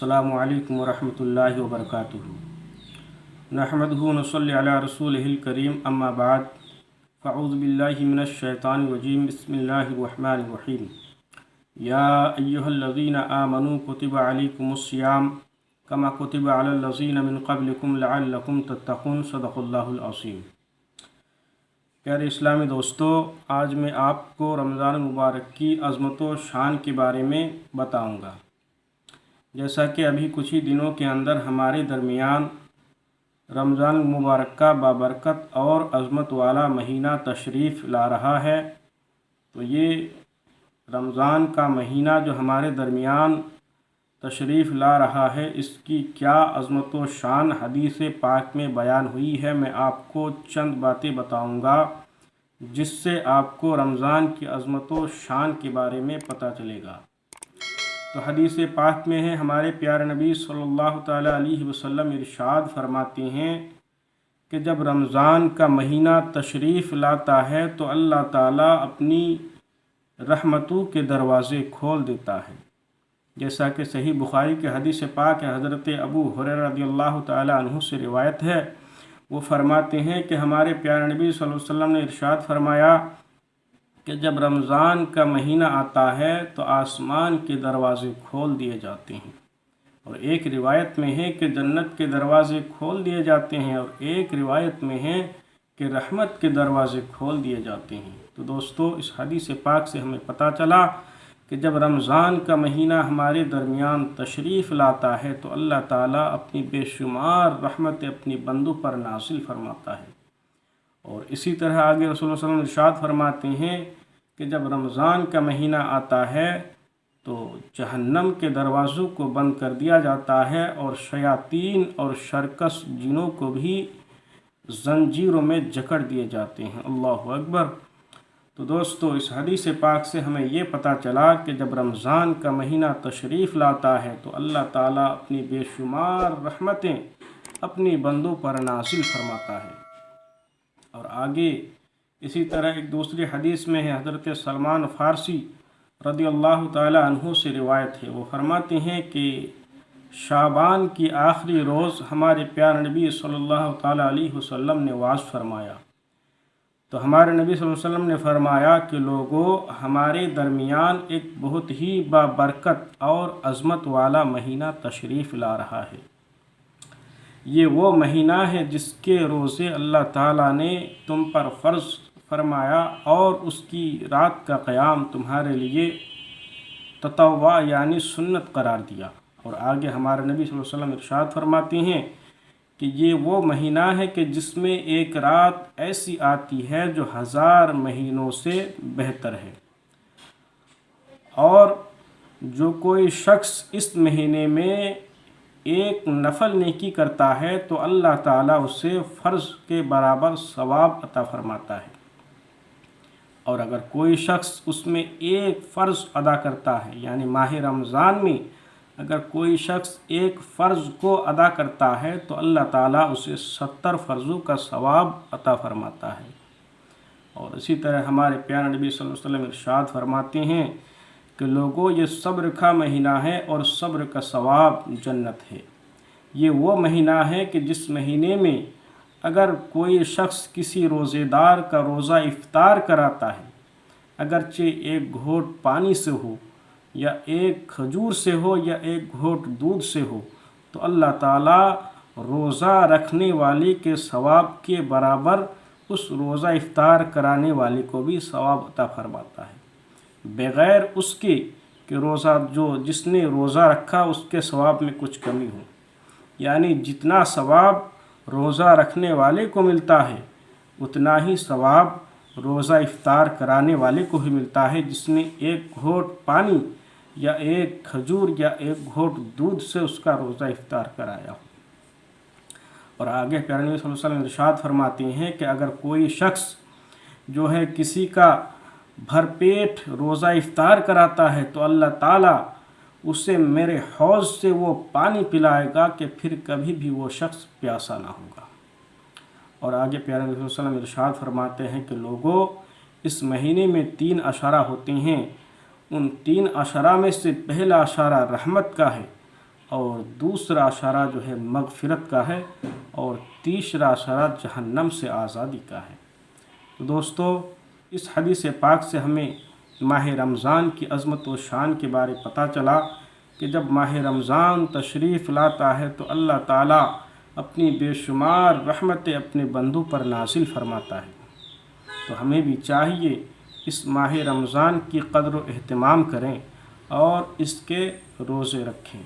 अस्सलामु अलैकुम वरहमतुल्लाहि वबरकातुहू। नहमदुहु व नसल्ली अला रसूलिहिल करीम, अम्मा बाद, फ़अऊज़ु बिल्लाहि मिनश शैतानिर रजीम, बिस्मिल्लाहिर रहमानिर रहीम। या अय्युहल्लज़ीना आमनू कुतिबा अलैकुमुस्सियाम कमा कुतिबा अलल्लज़ीना मिन क़ब्लिकुम लअल्लकुम तत्तक़ून। सदक़ल्लाहुल अज़ीम। प्यारे इस्लामी दोस्तों, आज मैं आपको रमज़ान मुबारक की अज़मत व शान के बारे में बताऊंगा। जैसा कि अभी कुछ ही दिनों के अंदर हमारे दरमियान रमज़ान मुबारक का बाबरकत और अज़मत वाला महीना तशरीफ़ ला रहा है, तो ये रमज़ान का महीना जो हमारे दरमियान तशरीफ़ ला रहा है, इसकी क्या अज़मत व शान हदीस पाक में बयान हुई है। मैं आपको चंद बातें बताऊंगा जिससे आपको रमज़ान की अज़मत व शान के बारे में पता चलेगा। तो हदीस पाक में है, हमारे प्यारे नबी सल्लल्लाहु तआला अलैहि वसल्लम इरशाद फरमाते हैं कि जब रमज़ान का महीना तशरीफ़ लाता है तो अल्लाह ताला अपनी रहमतों के दरवाज़े खोल देता है। जैसा कि सही बुखारी के हदीस पाक है, हज़रत अबू हुरैरा रज़ियल्लाहु तआला अन्हु से रिवायत है। वो फरमाते हैं कि हमारे प्यारे नबी सल्लल्लाहु अलैहि वसल्लम ने इरशाद फरमाया कि जब रमज़ान का महीना आता है तो आसमान के दरवाज़े खोल दिए जाते हैं, और एक रिवायत में है कि जन्नत के दरवाज़े खोल दिए जाते हैं, और एक रिवायत में है कि रहमत के दरवाज़े खोल दिए जाते हैं। तो दोस्तों, इस हदीस पाक से हमें पता चला कि जब रमज़ान का महीना हमारे दरमियान तशरीफ़ लाता है तो अल्लाह ताला अपनी बेशुमार रहमत अपनी बंदों पर नाज़िल फरमाता है। और इसी तरह आगे रसूलुल्लाह सल्लल्लाहु अलैहि वसल्लम इरशाद फरमाते हैं कि जब रमज़ान का महीना आता है तो जहन्नम के दरवाज़ों को बंद कर दिया जाता है, और शयातीन और शरकस जिनों को भी जंजीरों में जकड़ दिए जाते हैं। अल्लाहु अकबर। तो दोस्तों, इस हदीस पाक से हमें ये पता चला कि जब रमज़ान का महीना तशरीफ़ लाता है तो अल्लाह ताला अपनी बेशुमार रहमतें अपनी बंदों पर नाज़िल फरमाता है। और आगे इसी तरह एक दूसरी हदीस में है, हज़रत सलमान फ़ारसी रज़ियल्लाहु तआला अन्हु से रिवायत है। वो फरमाते हैं कि शाबान की आखिरी रोज़ हमारे प्यारे नबी सल्लल्लाहु तआला अलैहि वसल्लम ने वाज़ फरमाया। तो हमारे नबी सल्लल्लाहु अलैहि वसल्लम ने फरमाया कि लोगों, हमारे दरमियान एक बहुत ही बाबरकत और अज़मत वाला महीना तशरीफ़ ला रहा है। ये वो महीना है जिसके रोज़े अल्लाह ताला ने तुम पर फ़र्ज़ फरमाया, और उसकी रात का क़याम तुम्हारे लिए ततव्वा यानी सुन्नत करार दिया। और आगे हमारे नबी सल्लल्लाहु अलैहि वसल्लम इरशाद फरमाते हैं कि ये वो महीना है कि जिसमें एक रात ऐसी आती है जो 1000 महीनों से बेहतर है, और जो कोई शख्स इस महीने में एक नफल नेकी करता है तो अल्लाह ताला उसे फ़र्ज़ के बराबर सवाब अता फरमाता है, और अगर कोई शख्स उसमें एक फ़र्ज़ अदा करता है, यानी माह रमज़ान में अगर कोई शख्स एक फ़र्ज़ को अदा करता है तो अल्लाह ताला उसे 70 फ़र्ज़ों का सवाब अता फरमाता है। और इसी तरह हमारे प्यारे नबी सल्लल्लाहु अलैहि वसल्लम इरशाद फरमाते हैं कि लोगों, ये सब्र का महीना है और सब्र का सवाब जन्नत है। ये वो महीना है कि जिस महीने में अगर कोई शख्स किसी रोज़ेदार का रोज़ा इफ्तार कराता है, अगरचे एक घोट पानी से हो या एक खजूर से हो या एक घोट दूध से हो, तो अल्लाह ताला रोज़ा रखने वाले के सवाब के बराबर उस रोज़ा इफ्तार कराने वाले को भी सवाब अता फरमाता है, बग़ैर उसके कि रोज़ा जो जिसने रोज़ा रखा उसके सवाब में कुछ कमी हो। यानी जितना सवाब रोज़ा रखने वाले को मिलता है उतना ही सवाब रोज़ा इफ्तार कराने वाले को ही मिलता है, जिसने एक घोट पानी या एक खजूर या एक घोट दूध से उसका रोज़ा इफ्तार कराया हो। और आगे प्यारे नबी सल्लल्लाहु अलैहि वसल्लम इरशाद फरमाते हैं कि अगर कोई शख्स जो है किसी का भरपेट रोज़ा इफ्तार कराता है तो अल्लाह ताला उसे मेरे हौज़ से वो पानी पिलाएगा कि फिर कभी भी वो शख्स प्यासा ना होगा। और आगे प्यारे नबी सल्लल्लाहु अलैहि वसल्लम इरशाद फरमाते हैं कि लोगों, इस महीने में 3 अशरा होते हैं। उन 3 अशरा में से पहला अशरा रहमत का है, اور دوسرا اشارہ جو ہے مغفرت کا ہے، اور تیسرا اشارہ جہنم سے آزادی کا ہے۔ تو دوستو، اس حدیث پاک سے ہمیں ماہ رمضان کی عظمت و شان کے بارے پتہ چلا کہ جب ماہ رمضان تشریف لاتا ہے تو اللہ تعالیٰ اپنی بے شمار رحمتیں اپنے بندوں پر نازل فرماتا ہے۔ تو ہمیں بھی چاہیے اس ماہ رمضان کی قدر و اہتمام کریں اور اس کے روزے رکھیں۔